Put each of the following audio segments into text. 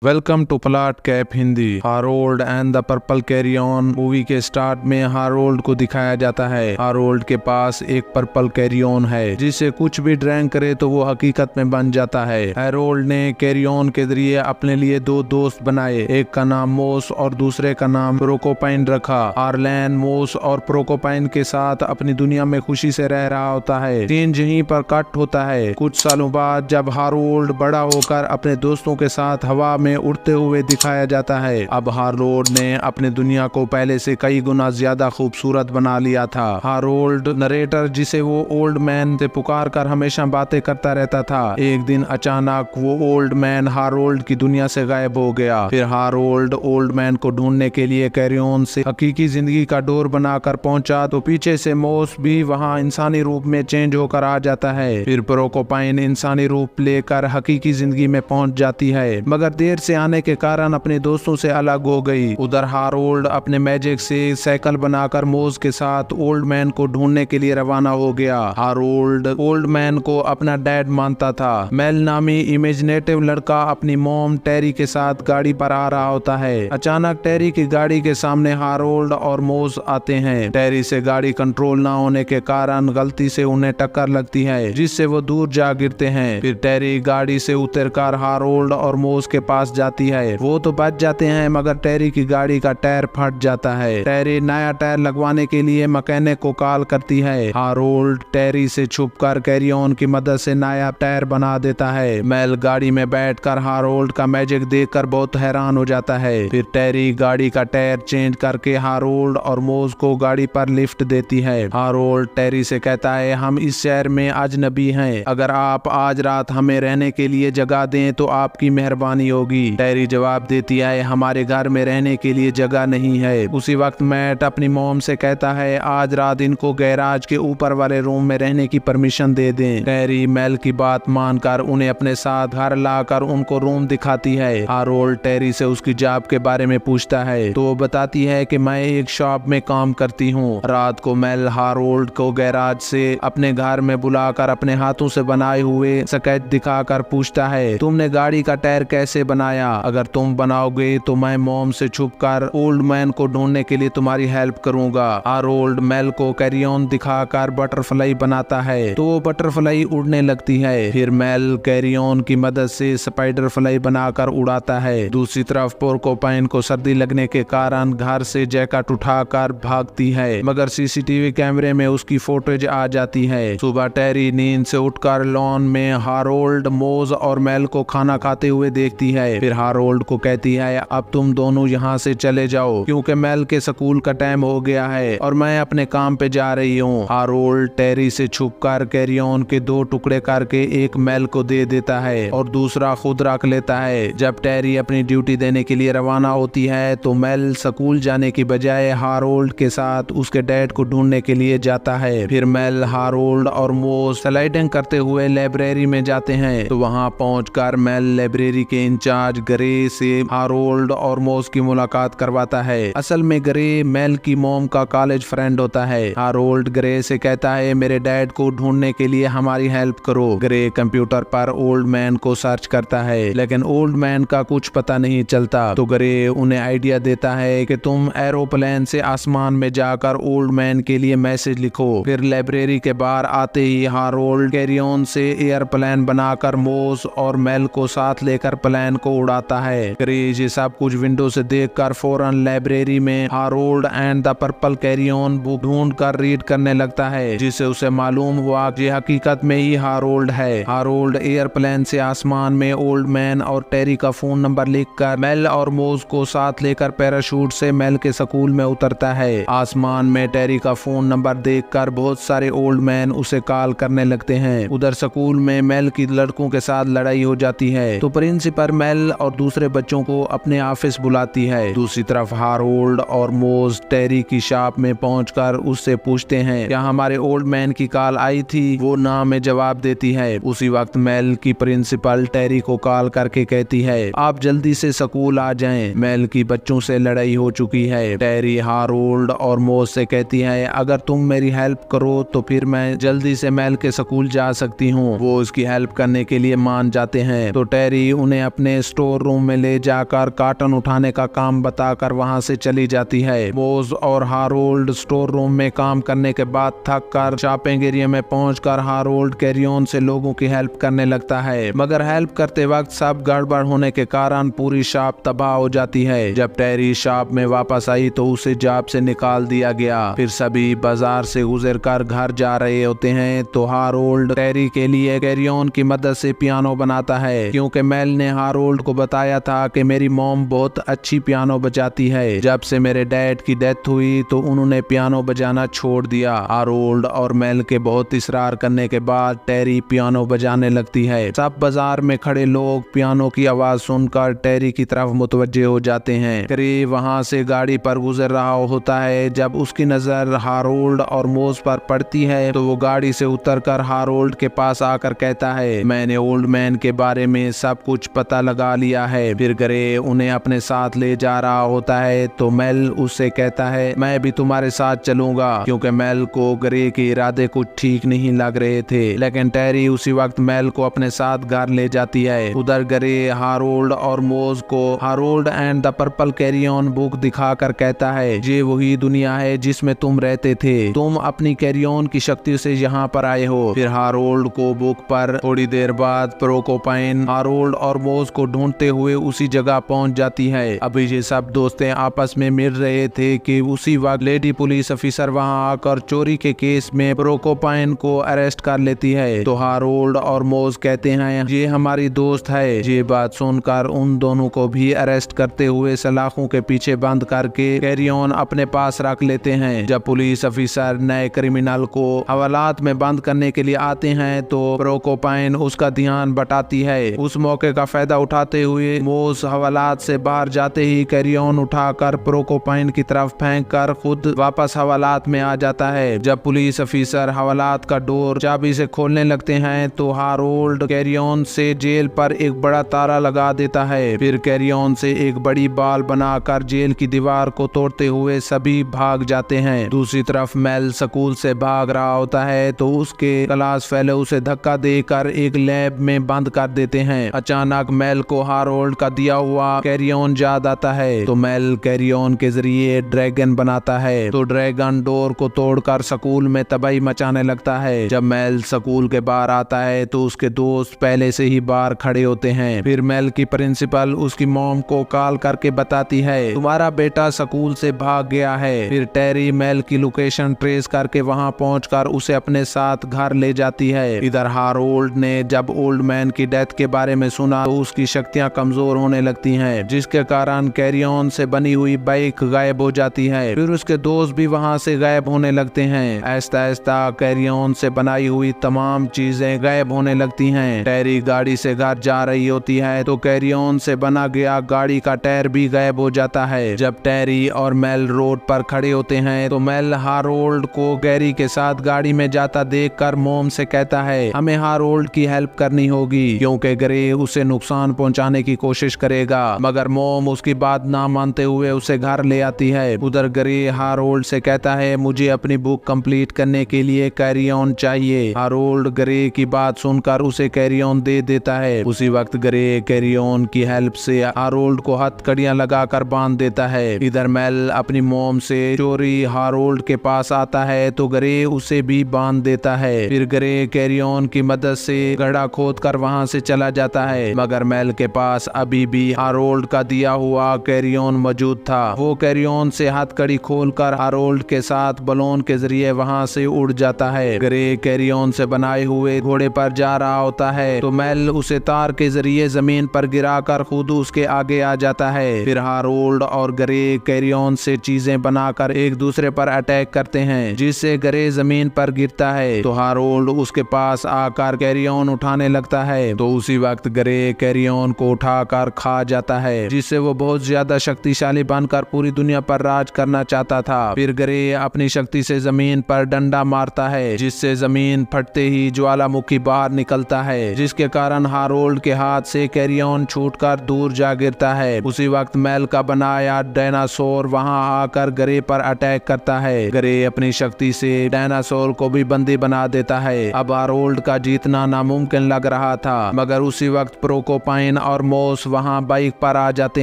Welcome to plot cap Hindi. Harold and the purple crayon movie के start में Harold को दिखाया जाता है। हारोल्ड के पास एक पर्पल कैरी ऑन है जिसे कुछ भी ड्रैंक करे तो वो हकीकत में बन जाता है। हारोल्ड ने कैरी ऑन के जरिए अपने लिए दो दोस्त बनाए, एक का नाम मोस और दूसरे का नाम प्रोकोपाइन रखा। हार्लैन मोस और प्रोकोपाइन के साथ अपनी दुनिया में खुशी से रह रहा होता है। सीन यहीं पर कट होता है। कुछ सालों बाद जब हारोल्ड बड़ा होकर अपने दोस्तों के साथ हवा में उड़ते हुए दिखाया जाता है। अब हारोल्ड ने अपने दुनिया को पहले से कई गुना ज्यादा खूबसूरत बना लिया था। हारोल्ड नरेटर, जिसे वो ओल्ड मैन से पुकार कर हमेशा बातें करता रहता था, एक दिन अचानक वो ओल्ड मैन हारोल्ड की दुनिया से गायब हो गया। फिर हारोल्ड ओल्ड मैन को ढूंढने के लिए कैरी ऑन से हकीकी जिंदगी का डोर बनाकर पहुंचा तो पीछे से मोस भी वहां इंसानी रूप में चेंज होकर आ जाता है। फिर प्रोकोपाइन इंसानी रूप लेकर हकीकी जिंदगी में पहुंच जाती है, मगर देर से आने के कारण अपने दोस्तों से अलग हो गई। उधर हारोल्ड अपने मैजिक से साइकिल बनाकर मोस के साथ ओल्ड मैन को ढूंढने के लिए रवाना हो गया। हारोल्ड ओल्ड मैन को अपना डैड मानता था। मेल नामी इमेजिनेटिव लड़का अपनी मॉम टेरी के साथ गाड़ी पर आ रहा होता है। अचानक टेरी की गाड़ी के सामने हारोल्ड और मोस आते हैं। टेरी से गाड़ी कंट्रोल ना होने के कारण गलती से उन्हें टक्कर लगती है, जिससे वो दूर जा गिरते हैं। फिर टेरी गाड़ी से उतरकर हारोल्ड और मोस के पास जाती है। वो तो बच जाते हैं, मगर टेरी की गाड़ी का टायर फट जाता है। टेरी नया टायर लगवाने के लिए मैकेनिक को कॉल करती है। हारोल्ड टेरी से छुपकर कैरी ऑन की मदद से नया टायर बना देता है। मेल गाड़ी में बैठकर हारोल्ड का मैजिक देखकर बहुत हैरान हो जाता है। फिर टेरी गाड़ी का टायर चेंज करके हारोल्ड और मोस को गाड़ी पर लिफ्ट देती है। हारोल्ड टेरी से कहता है, हम इस शहर में अजनबी हैं, अगर आप आज रात हमें रहने के लिए जगह दें तो आपकी मेहरबानी होगी। टेरी जवाब देती है, हमारे घर में रहने के लिए जगह नहीं है। उसी वक्त मैट अपनी मॉम से कहता है, आज रात इनको गैराज के ऊपर वाले रूम में रहने की परमिशन दे दें। टेरी मेल की बात मानकर उन्हें अपने साथ घर लाकर उनको रूम दिखाती है। हारोल्ड टेरी से उसकी जॉब के बारे में पूछता है तो वो बताती है कि मैं एक शॉप में काम करती हूँ। रात को मेल हारोल्ड को गैराज से अपने घर में बुलाकर अपने हाथों से बनाए हुए स्केच दिखाकर पूछता है, तुमने गाड़ी का टायर कैसे बनाया? अगर तुम बनाओगे तो मैं मॉम से छुपकर ओल्ड मैन को ढूंढने के लिए तुम्हारी हेल्प करूंगा। हारोल्ड मेल को कैरी ऑन दिखाकर बटरफ्लाई बनाता है तो वो बटरफ्लाई उड़ने लगती है। फिर मेल कैरी ऑन की मदद से स्पाइडर फ्लाई बनाकर उड़ाता है। दूसरी तरफ पोर्कोपाइन को सर्दी लगने के कारण घर से जैकेट उठाकर भागती है, मगर सीसीटीवी कैमरे में उसकी फुटेज आ जाती है। सुबह टेरी नींद से उठकर लॉन में हारोल्ड, मोज और मेल को खाना खाते हुए देखती है। फिर हारोल्ड को कहती है, अब तुम दोनों यहाँ से चले जाओ क्योंकि मेल के स्कूल का टाइम हो गया है और मैं अपने काम पे जा रही हूँ। हारोल्ड टेरी से छुपकर कैरी ऑन के दो टुकड़े करके एक मेल को दे देता है और दूसरा खुद रख लेता है। जब टेरी अपनी ड्यूटी देने के लिए रवाना होती है तो मेल स्कूल जाने की बजाय हारोल्ड के साथ उसके डैड को ढूंढने के लिए जाता है। फिर मेल, हारोल्ड और मोस स्लाइडिंग करते हुए लाइब्रेरी में जाते हैं तो वहाँ पहुंचकर मेल लाइब्रेरी के इंचार्ज ग्रे से हारोल्ड और मोस की मुलाकात करवाता है। असल में ग्रे मेल की मॉम का कॉलेज फ्रेंड होता है। हारोल्ड ग्रे से कहता है, मेरे डैड को ढूंढने के लिए हमारी हेल्प करो। ग्रे कंप्यूटर पर ओल्ड मैन को सर्च करता है, लेकिन ओल्ड मैन का कुछ पता नहीं चलता। तो ग्रे उन्हें आइडिया देता है कि तुम एरोप्लेन से आसमान में जाकर ओल्ड मैन के लिए मैसेज लिखो। फिर लाइब्रेरी के बाहर आते ही हारोल्ड कैरी ऑन से एयरप्लेन बनाकर मोस और मेल को साथ लेकर प्लेन को उड़ाता है। ग्रे ये सब कुछ विंडो से देखकर फौरन लाइब्रेरी में Harold and the purple carry on book ढूंढ कर रीड करने लगता है, जिससे उसे मालूम हुआ कि हकीकत में ही हारोल्ड है। हारोल्ड एयरप्लेन से आसमान में ओल्ड मैन और टेरी का फोन नंबर लिखकर मेल और मोस को साथ लेकर पैराशूट से मेल के स्कूल में उतरता है। आसमान में टेरी का फोन नंबर देखकर बहुत सारे ओल्ड मैन उसे कॉल करने लगते हैं। उधर स्कूल में मेल की लड़कों के साथ लड़ाई हो जाती है तो प्रिंसिपल मेल और दूसरे बच्चों को अपने ऑफिस बुलाती है। दूसरी तरफ हारोल्ड और मोस टेरी की शॉप में पहुंचकर उससे पूछते हैं, क्या हमारे ओल्ड मैन की कॉल आई थी? वो ना में जवाब देती है। उसी वक्त मेल की प्रिंसिपल टेरी को कॉल करके कहती है, आप जल्दी से स्कूल आ जाएं, मेल की बच्चों से लड़ाई हो चुकी है। टेरी हारोल्ड और मोस से कहती है, अगर तुम मेरी हेल्प करो तो फिर मैं जल्दी से मेल के स्कूल जा सकती हूँ। वो उसकी हेल्प करने के लिए मान जाते हैं तो टेरी उन्हें अपने स्टोर रूम में ले जाकर कार्टन उठाने का काम बताकर वहां से चली जाती है। मोज और हारोल्ड स्टोर रूम में काम करने के बाद थक कर शॉपिंग एरिया में पहुंचकर हारोल्ड कैरियन से लोगों की हेल्प करने लगता है, मगर हेल्प करते वक्त सब गड़बड़ होने के कारण पूरी शॉप तबाह हो जाती है। जब टेरी शॉप में वापस आई तो उसे जॉब से निकाल दिया गया। फिर सभी बाजार से गुजर कर घर जा रहे होते हैं तो हारोल्ड टेरी के लिए कैरियन की मदद से पियानो बनाता है, क्योंकि मेल ने हारोल्ड को बताया था कि मेरी मॉम बहुत अच्छी पियानो बजाती है। जब से मेरे डैड की डेथ हुई तो उन्होंने पियानो बजाना छोड़ दिया। हारोल्ड और मेल के बहुत इसरार करने के बाद टेरी पियानो बजाने लगती है। सब बाजार में खड़े लोग पियानो की आवाज सुनकर टेरी की तरफ मुतवज्जे हो जाते हैं। टेरी वहां से गाड़ी पर गुजर रहा होता है। जब उसकी नजर हारोल्ड और मोज पर पड़ती है तो वो गाड़ी से उतरकर हारोल्ड के पास आकर कहता है, मैंने ओल्ड मैन के बारे में सब कुछ पता लगा लिया है। फिर ग्रे उन्हें अपने साथ ले जा रहा होता है तो मेल उससे कहता है, मैं भी तुम्हारे साथ चलूंगा, क्योंकि मेल को ग्रे के इरादे कुछ ठीक नहीं लग रहे थे। लेकिन टेरी उसी वक्त मेल को अपने साथ घर ले जाती है। उधर ग्रे हारोल्ड और मोज को Harold and the purple crayon book दिखाकर कहता है, ये वही दुनिया है जिसमें तुम रहते थे, तुम अपनी कैरियन की शक्ति से यहाँ पर आए हो। फिर हारोल्ड को बुक पर थोड़ी देर बाद प्रोकोपाइन हारोल्ड और मोज को ढूंढते हुए उसी जगह पहुंच जाती है। अभी ये सब दोस्तें आपस में मिल रहे थे कि उसी वक्त लेडी पुलिस ऑफिसर वहां आकर चोरी के केस में प्रोकोपाइन को अरेस्ट कर लेती है। तो हारोल्ड और मोज कहते हैं, ये हमारी दोस्त है। ये बात सुनकर उन दोनों को भी अरेस्ट करते हुए सलाखों के पीछे बंद करके कैरियन अपने पास रख लेते हैं। जब पुलिस ऑफिसर नए क्रिमिनल को हवालात में बंद करने के लिए आते हैं तो प्रोकोपाइन उसका ध्यान बटाती है। उस मौके का फायदा उठाते हुए मोज हवालात से बाहर जाते ही कैरियन उठाकर प्रोकोपाइन की तरफ फेंक कर खुद वापस हवालात में आ जाता है। जब पुलिस ऑफिसर हवालात का डोर चाबी से खोलने लगते हैं तो हारोल्ड कैरियन से जेल पर एक बड़ा ताला लगा देता है। फिर कैरियन से एक बड़ी बाल बनाकर जेल की दीवार को तोड़ते हुए सभी भाग जाते हैं। दूसरी तरफ मेल स्कूल से भाग रहा होता है तो उसके क्लास फेलो उसे धक्का देकर एक लैब में बंद कर देते हैं। अचानक मेल को हारोल्ड का दिया हुआ कैरियन याद आता है तो मेल कैरियन के जरिए ड्रैगन बनाता है। तो ड्रैगन डोर को तोड़कर स्कूल में तबाही मचाने लगता है। जब मेल स्कूल के बाहर आता है तो उसके दोस्त पहले से ही बाहर खड़े होते हैं। फिर मेल की प्रिंसिपल उसकी मॉम को कॉल करके बताती है, तुम्हारा बेटा स्कूल से भाग गया है। फिर टेरी मेल की लोकेशन ट्रेस करके वहां पहुंचकर उसे अपने साथ घर ले जाती है। इधर हारोल्ड ने जब ओल्ड मैन की डेथ के बारे में सुना तो उसकी शक्तियां कमजोर होने लगती हैं, जिसके कारण कैरियन से बनी हुई बाइक गायब हो जाती है। फिर उसके दोस्त भी वहां से गायब होने लगते हैं। आहिस्ता आहिस्ता कैरियन से बनाई हुई तमाम चीजें गायब होने लगती हैं। टेरी गाड़ी से घर जा रही होती है तो कैरियन से बना गया गाड़ी का टायर भी गायब हो जाता है। जब टेरी और मेल रोड पर खड़े होते हैं तो मेल हारोल्ड को गैरी के साथ गाड़ी में जाता देखकर मॉम से कहता है, हमें हारोल्ड की हेल्प करनी होगी, क्योंकि ग्रे उसे नुकसान पहुंचाने की कोशिश करेगा। मगर मॉम उसकी बात ना मानते हुए उसे घर ले आती है। उधर ग्रे हारोल्ड से कहता है, मुझे अपनी बुक कंप्लीट करने के लिए कैरियन चाहिए। हारोल्ड ग्रे की बात सुनकर उसे कैरियन दे देता है। उसी वक्त ग्रे कैरियन की हेल्प से हारोल्ड को हथकड़ियां लगाकर बांध देता है। इधर मेल अपनी मॉम से चोरी हारोल्ड के पास आता है तो ग्रे उसे भी बांध देता है। फिर ग्रे कैरियन की मदद से गड्ढा खोदकर वहां से चला जाता है, मगर मेल के पास अभी भी हारोल्ड का दिया हुआ कैरियन मौजूद था। वो कैरियन से हथकड़ी खोलकर हारोल्ड के साथ बलून के जरिए वहां से उड़ जाता है। ग्रे कैरियन से बनाए हुए घोड़े पर जा रहा होता है तो मेल उसे तार के जरिए जमीन पर गिराकर खुद उसके आगे आ जाता है। फिर हारोल्ड और ग्रे कैरियन से चीजें बनाकर एक दूसरे पर अटैक करते हैं, जिससे ग्रे जमीन पर गिरता है तो हारोल्ड उसके पास आकर कैरियन उठाने लगता है। तो उसी वक्त ग्रे कैरियन को उठाकर खा जाता है, जिससे वो बहुत ज्यादा शक्तिशाली बनकर पूरी दुनिया पर राज करना चाहता था। फिर ग्रे अपनी शक्ति से जमीन पर डंडा मारता है, जिससे जमीन फटते ही ज्वालामुखी बाहर निकलता है, जिसके कारण हारोल्ड के हाथ से कैरियन छूटकर दूर जा गिरता है। उसी वक्त मेल का बनाया डायनासोर वहां आकर ग्रे पर अटैक करता है। ग्रे अपनी शक्ति से डायनासोर को भी बंदी बना देता है। अब हारोल्ड का जीतना नामुमकिन लग रहा था, मगर उसी वक्त प्रोकोपाइन प्रोकोपाइन और मोस वहाँ बाइक पर आ जाते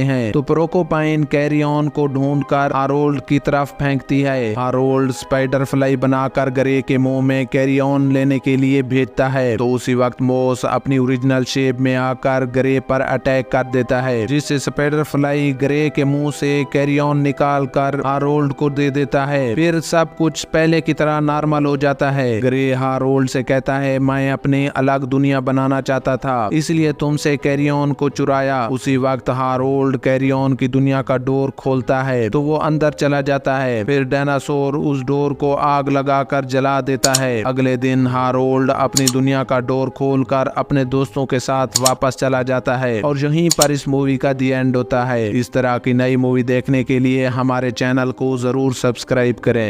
हैं तो प्रोकोपाइन कैरी ऑन को ढूंढकर हारोल्ड की तरफ फेंकती है। हारोल्ड स्पाइडर फ्लाई बनाकर ग्रे के मुंह में कैरी ऑन लेने के लिए भेजता है तो उसी वक्त मोस अपनी ओरिजिनल शेप में आकर ग्रे पर अटैक कर देता है, जिससे स्पाइडर फ्लाई ग्रे के मुंह से कैरी ऑन निकाल कर हारोल्ड को दे देता है। फिर सब कुछ पहले की तरह नॉर्मल हो जाता है। ग्रे हारोल्ड से कहता है मैं अपनी अलग दुनिया बनाना चाहता था, इसलिए तुमसे कैरी ऑन को चुराया। उसी वक्त हारोल्ड कैरी ऑन की दुनिया का डोर खोलता है तो वो अंदर चला जाता है। फिर डायनासोर उस डोर को आग लगाकर जला देता है। अगले दिन हारोल्ड अपनी दुनिया का डोर खोलकर अपने दोस्तों के साथ वापस चला जाता है और यहीं पर इस मूवी का दी एंड होता है। इस तरह की नई मूवी देखने के लिए हमारे चैनल को जरूर सब्सक्राइब करें।